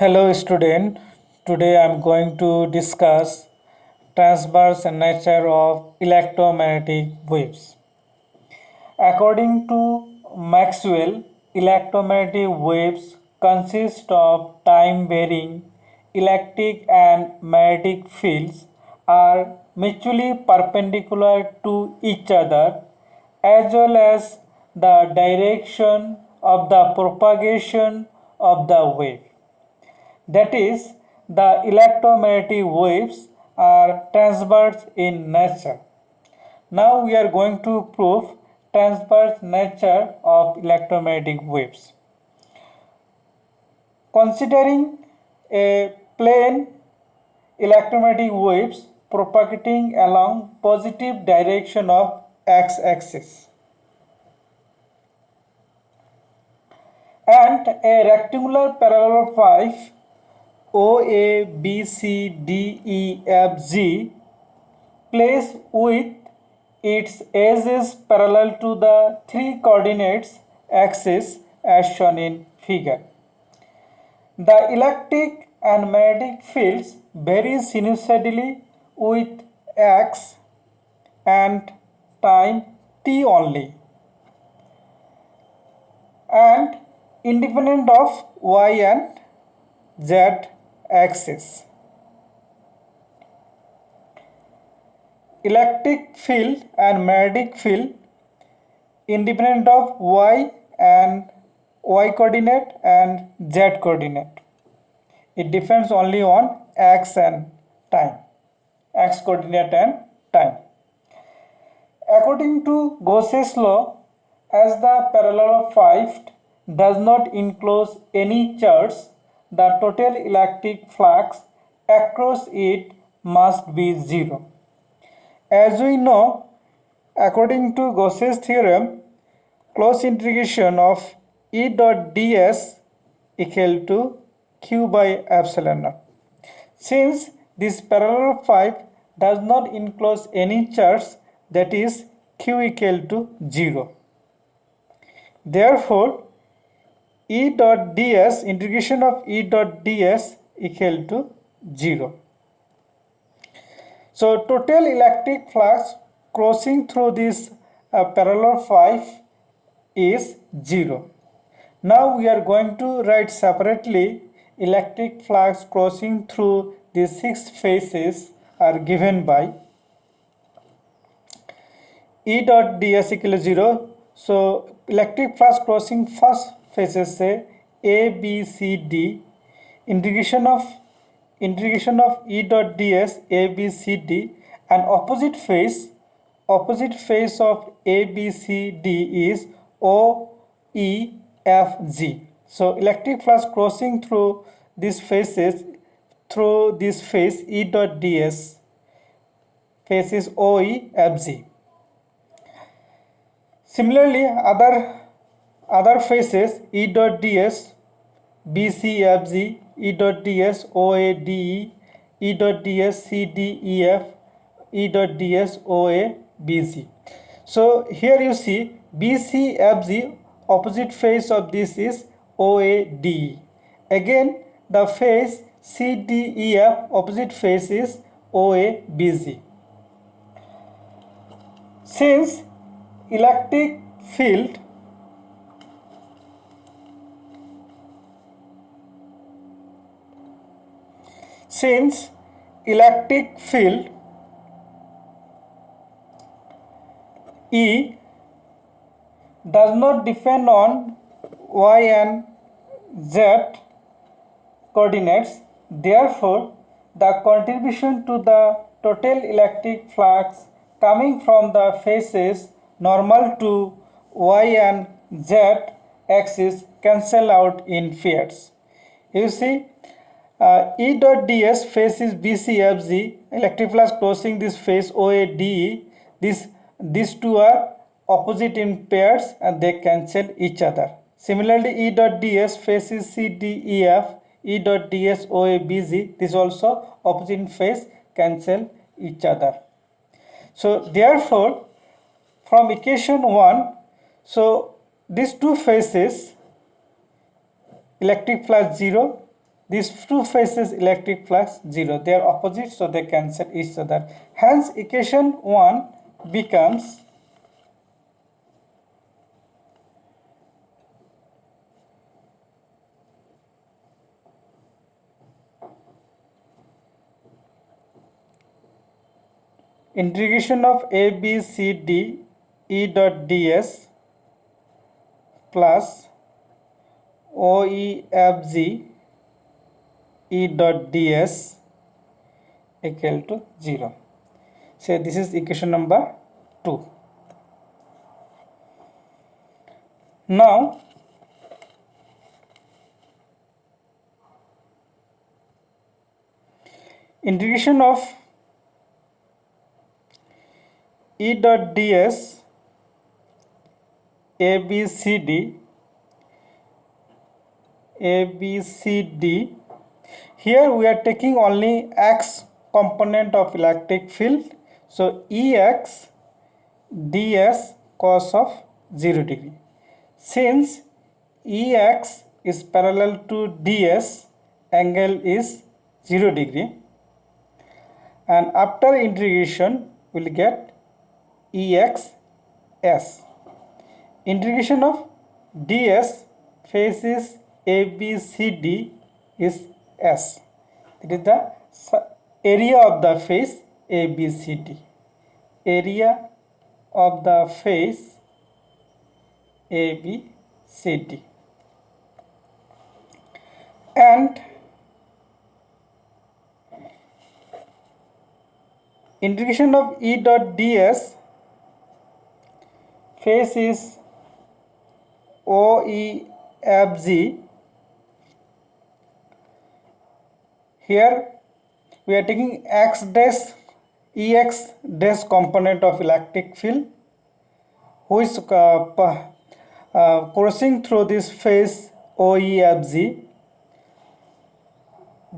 Hello student, today I am going to discuss transverse nature of electromagnetic waves. According to Maxwell, electromagnetic waves consist of time-varying electric and magnetic fields are mutually perpendicular to each other as well as the direction of the propagation of the wave. That is, the electromagnetic waves are transverse in nature. Now we are going to prove transverse nature of electromagnetic waves. Considering a plane electromagnetic waves propagating along positive direction of x-axis and a rectangular parallelepiped OA, BC, DE, FG placed with its edges parallel to the three coordinates axes as shown in figure. The electric and magnetic fields vary sinusoidally with x and time t only and independent of y and z axis. Electric field and magnetic field independent of y and y coordinate and z coordinate. It depends only on x and time, x coordinate and time. According to Gauss's law, as the parallelepiped does not enclose any charge, the total electric flux across it must be zero. As we know, according to Gauss's theorem, closed integration of E dot ds equal to q by epsilon naught. Since this parallelepiped does not enclose any charge, that is q equal to 0. Therefore, E dot ds, integration of E dot ds equal to 0. So total electric flux crossing through this parallelepiped is 0. Now we are going to write separately electric flux crossing through these 6 phases are given by E dot ds equal to 0. So electric flux crossing first phases say A, B, C, D. Integration of E dot ds A, B, C, D, and opposite phase of A, B, C, D is O, E, F, G. So electric flux crossing through these phases, through this phase E dot ds phase is O, E, F, G. Similarly, other phases E dot ds BCFG, E dot ds OADE, E dot ds CDEF, E dot ds OABC. So here you see BCFG, opposite phase of this is OADE. Again the phase CDEF, opposite phase is OABC. Since electric field E does not depend on y and z coordinates, therefore the contribution to the total electric flux coming from the phases normal to y and z axis cancel out in pairs. You see, E dot ds phase is BCFG, electric flux crossing this phase OADE. These two are opposite in pairs and they cancel each other. Similarly, E dot ds phase is CDEF, E dot ds OABG. This also opposite in phase cancel each other. So therefore, from equation 1, so these two phases electric flux 0, these two phases electric flux 0. They are opposite, so they cancel each other. Hence equation 1 becomes integration of a b c d e dot ds plus o e f g e dot ds equal to 0. So this is equation number 2. Now integration of E dot ds ABCD here we are taking only x component of electric field, so Ex ds cos of 0 degree. Since Ex is parallel to ds, angle is 0 degree, and after integration we will get Ex s. Integration of ds faces ABCD is S. It is the area of the face ABCD. Area of the face ABCD. And integration of E dot ds face is OEFG. Here we are taking X dash Ex dash component of electric field who is coursing through this phase OEFG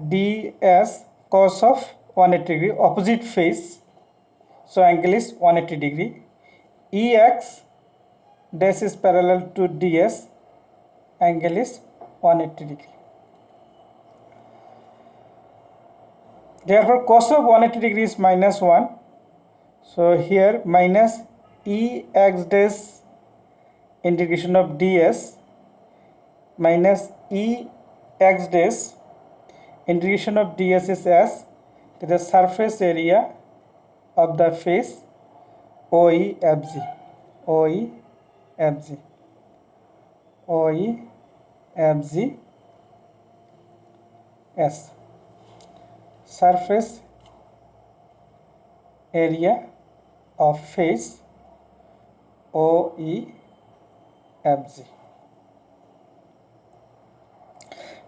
ds cos of 180 degree, opposite phase, so angle is 180 degree. Ex dash is parallel to ds, angle is 180 degree. Therefore cos of 180 degree is minus 1, so here minus Ex dash integration of ds minus Ex dash integration of ds is s, to the surface area of the face OEFG. OEFG S, surface area of face OEFG.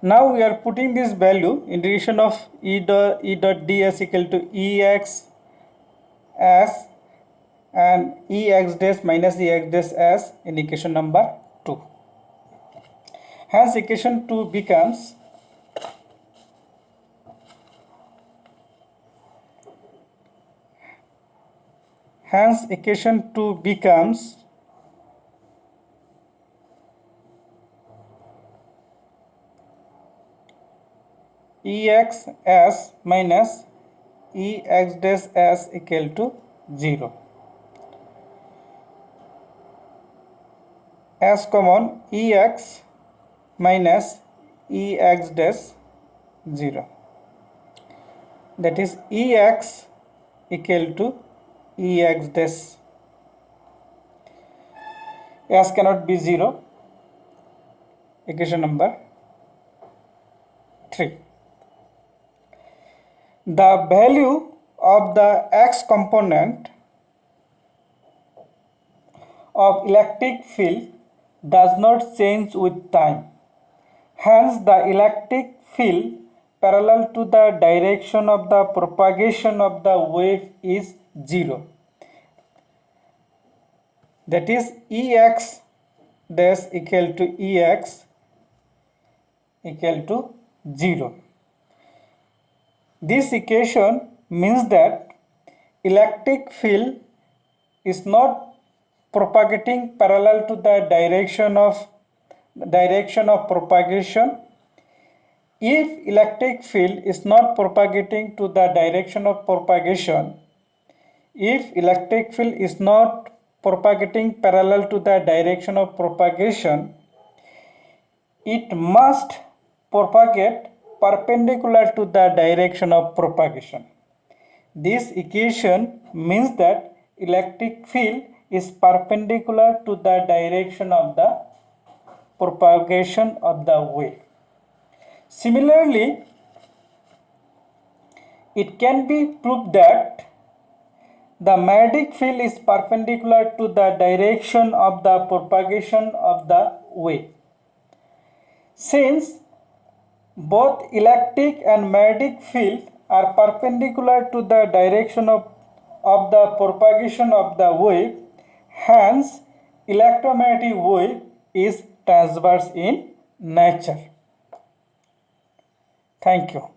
Now we are putting this value, integration of E dot ds equal to Ex s and Ex dash minus Ex dash s in equation number 2. Hence equation 2 becomes Ex s minus Ex dash s equal to 0. S common, Ex minus Ex dash 0. That is Ex equal to Ex dash. S cannot be 0. Equation number 3. The value of the x component of electric field does not change with time. Hence, the electric field parallel to the direction of the propagation of the wave is 0. That is Ex dash equal to Ex equal to 0. This equation means that electric field is not propagating parallel to the direction of propagation. If electric field is not propagating to the direction of propagation, if electric field is not propagating parallel to the direction of propagation, it must propagate perpendicular to the direction of propagation. This equation means that electric field is perpendicular to the direction of the propagation of the wave. Similarly, it can be proved that the magnetic field is perpendicular to the direction of the propagation of the wave. Since both electric and magnetic field are perpendicular to the direction of the propagation of the wave, hence electromagnetic wave is transverse in nature. Thank you.